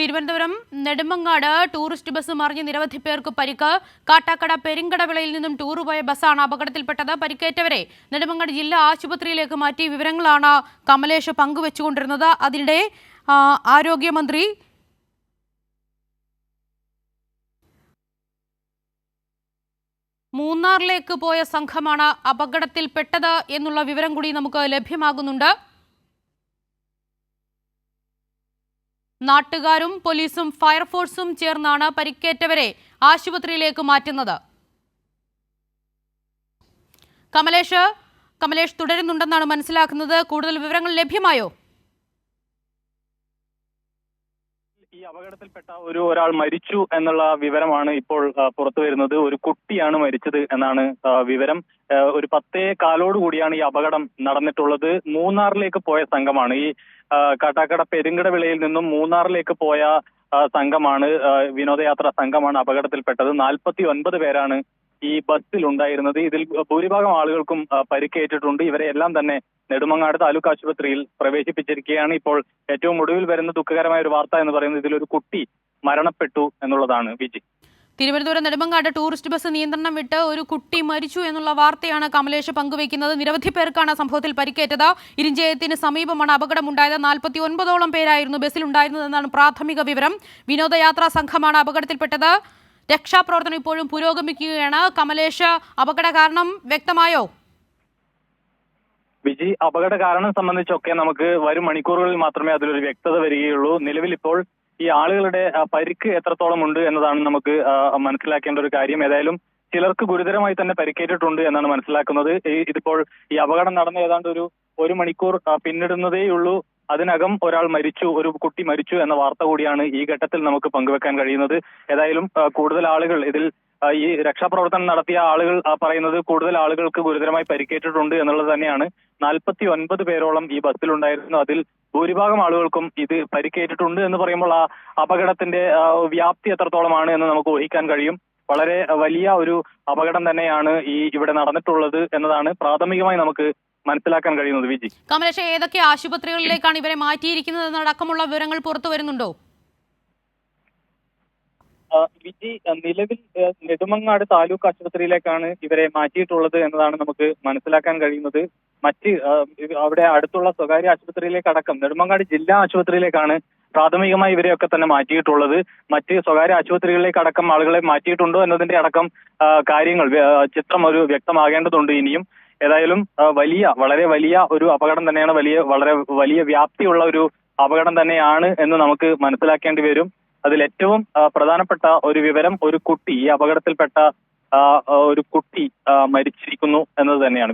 Thiruvananthapuram Nedumangad tourist bus മറിഞ്ഞ് നിരവധി പേർക്ക് പരിക്ക്. കാട്ടാക്കട പെരിങ്കടവിളയിൽ നിന്നും ടൂർ പോയ ബസ്സാണ് അപകടത്തിൽപ്പെട്ടത്. പരിക്കേറ്റവരെ നെടുമങ്ങാട് ജില്ലാ ആശുപത്രിയിലേക്ക് മാറ്റി. വിവരങ്ങളാണ് കമലേഷ് പങ്കുവെച്ചുകൊണ്ടിരുന്നത്. അതിനിടെ ആരോഗ്യമന്ത്രി മൂന്നാറിലേക്ക് പോയ സംഘമാണ് അപകടത്തിൽപ്പെട്ടത് എന്നുള്ള വിവരം കൂടി നമുക്ക് ലഭ്യമാകുന്നുണ്ട്. നാട്ടുകാരും പോലീസും ഫയർഫോഴ്സും ചേർന്നാണ് പരിക്കേറ്റവരെ ആശുപത്രിയിലേക്ക് മാറ്റുന്നത്. കമലേഷ് തുടരുന്നുണ്ടെന്നാണ് മനസ്സിലാക്കുന്നത്. കൂടുതൽ വിവരങ്ങൾ ലഭ്യമായോ? ഈ അപകടത്തിൽപ്പെട്ട ഒരാൾ മരിച്ചു എന്നുള്ള വിവരമാണ് ഇപ്പോൾ പുറത്തു വരുന്നത്. ഒരു കുട്ടിയാണ് മരിച്ചത് എന്നാണ് വിവരം. ഒരു 10:15 കൂടിയാണ് ഈ അപകടം നടന്നിട്ടുള്ളത്. മൂന്നാറിലേക്ക് പോയ സംഘമാണ് ഈ കാട്ടാക്കട പെരിങ്കടവിളയിൽ നിന്നും മൂന്നാറിലേക്ക് പോയ സംഘമാണ്, വിനോദയാത്രാ സംഘമാണ് അപകടത്തിൽപ്പെട്ടത്. 49 പേരാണ് ഈ ബസ്സിൽ ഉണ്ടായിരുന്നത്. ഇതിൽ ഭൂരിഭാഗം ആളുകൾക്കും പരിക്കേറ്റിട്ടുണ്ട്. ഇവരെ എല്ലാം തന്നെ നെടുമങ്ങാട് താലൂക്ക് ആശുപത്രിയിൽ പ്രവേശിപ്പിച്ചിരിക്കുകയാണ്. ഇപ്പോൾ ഏറ്റവും ഒടുവിൽ വരുന്ന ദുഃഖകരമായ ഒരു വാർത്ത എന്ന് പറയുന്നത് ഇതിലൊരു കുട്ടി മരണപ്പെട്ടു എന്നുള്ളതാണ്. വിജി, തിരുവനന്തപുരം നെടുമങ്ങാട് ടൂറിസ്റ്റ് ബസ് നിയന്ത്രണം വിട്ട് ഒരു കുട്ടി മരിച്ചു എന്നുള്ള വാർത്തയാണ് കമലേഷ് പങ്കുവയ്ക്കുന്നത്. നിരവധി പേർക്കാണ് സംഭവത്തിൽ പരിക്കേറ്റത്. ഇരിഞ്ചയത്തിന് സമീപമാണ് അപകടമുണ്ടായത്. 49ഓളം പേരായിരുന്നു ബസ്സിലുണ്ടായിരുന്നതെന്നാണ് പ്രാഥമിക വിവരം. വിനോദയാത്രാ സംഘമാണ് അപകടത്തിൽപ്പെട്ടത്. രക്ഷാപ്രവർത്തനം ഇപ്പോഴും പുരോഗമിക്കുകയാണ്. കമലേഷ്, അപകട കാരണം വ്യക്തമായോ? വിജി, അപകട കാരണം സംബന്ധിച്ചൊക്കെ നമുക്ക് വരും മണിക്കൂറുകളിൽ മാത്രമേ അതിലൊരു വ്യക്തത വരികയുള്ളൂ. നിലവിൽ ഇപ്പോൾ ഈ ആളുകളുടെ പരിക്ക് എത്രത്തോളം ഉണ്ട് എന്നതാണ് നമുക്ക് മനസ്സിലാക്കേണ്ട ഒരു കാര്യം. ഏതായാലും ചിലർക്ക് ഗുരുതരമായി തന്നെ പരിക്കേറ്റിട്ടുണ്ട് എന്നാണ് മനസ്സിലാക്കുന്നത്. ഇതിപ്പോൾ ഈ അപകടം നടന്ന ഏതാണ്ട് ഒരു മണിക്കൂർ പിന്നിടുന്നതേയുള്ളൂ. അതിനകം ഒരാൾ മരിച്ചു, ഒരു കുട്ടി മരിച്ചു എന്ന വാർത്ത കൂടിയാണ് ഈ ഘട്ടത്തിൽ നമുക്ക് പങ്കുവെക്കാൻ കഴിയുന്നത്. ഏതായാലും കൂടുതൽ ആളുകൾ ഇതിൽ ഈ രക്ഷാപ്രവർത്തനം നടത്തിയ ആളുകൾ പറയുന്നത് കൂടുതൽ ആളുകൾക്ക് ഗുരുതരമായി പരിക്കേറ്റിട്ടുണ്ട് എന്നുള്ളത് തന്നെയാണ്. 49 പേരോളം ഈ ബസ്സിലുണ്ടായിരുന്നു. അതിൽ ഭൂരിഭാഗം ആളുകൾക്കും ഇത് പരിക്കേറ്റിട്ടുണ്ട് എന്ന് പറയുമ്പോൾ ആ അപകടത്തിന്റെ വ്യാപ്തി എത്രത്തോളമാണ് എന്ന് നമുക്ക് ഊഹിക്കാൻ കഴിയും. വളരെ വലിയ ഒരു അപകടം തന്നെയാണ് ഇവിടെ നടന്നിട്ടുള്ളത് എന്നതാണ് പ്രാഥമികമായി നമുക്ക് മനസ്സിലാക്കാൻ കഴിയുന്നത്. വിജി, കമലേഷ്, ഏതൊക്കെ ആശുപത്രികളിലേക്കാണ് ഇവരെ മാറ്റിയിരിക്കുന്നത് എന്നടക്കമുള്ള വിവരങ്ങൾ പുറത്തു വരുന്നുണ്ടോ? വിജി, നിലവിൽ നെടുമങ്ങാട് താലൂക്ക് ആശുപത്രിയിലേക്കാണ് ഇവരെ മാറ്റിയിട്ടുള്ളത് എന്നതാണ് നമുക്ക് മനസ്സിലാക്കാൻ കഴിയുന്നത്. അവിടെ അടുത്തുള്ള സ്വകാര്യ ആശുപത്രിയിലേക്ക് അടക്കം നെടുമങ്ങാട് ജില്ലാ ആശുപത്രിയിലേക്കാണ് പ്രാഥമികമായി ഇവരെയൊക്കെ തന്നെ മാറ്റിയിട്ടുള്ളത്. മറ്റ് സ്വകാര്യ ആശുപത്രികളിലേക്ക് അടക്കം ആളുകളെ മാറ്റിയിട്ടുണ്ടോ എന്നതിന്റെ അടക്കം കാര്യങ്ങൾ ചിത്രം വ്യക്തമാകേണ്ടതുണ്ട് ഇനിയും. ഏതായാലും വളരെ വലിയ ഒരു അപകടം തന്നെയാണ്. വളരെ വലിയ വ്യാപ്തിയുള്ള ഒരു അപകടം തന്നെയാണ് എന്ന് നമുക്ക് മനസ്സിലാക്കേണ്ടി വരും. അതിൽ ഏറ്റവും പ്രധാനപ്പെട്ട ഒരു വിവരം, ഒരു കുട്ടി, ഈ അപകടത്തിൽപ്പെട്ട ഒരു കുട്ടി മരിച്ചിരിക്കുന്നു എന്നത് തന്നെയാണ്.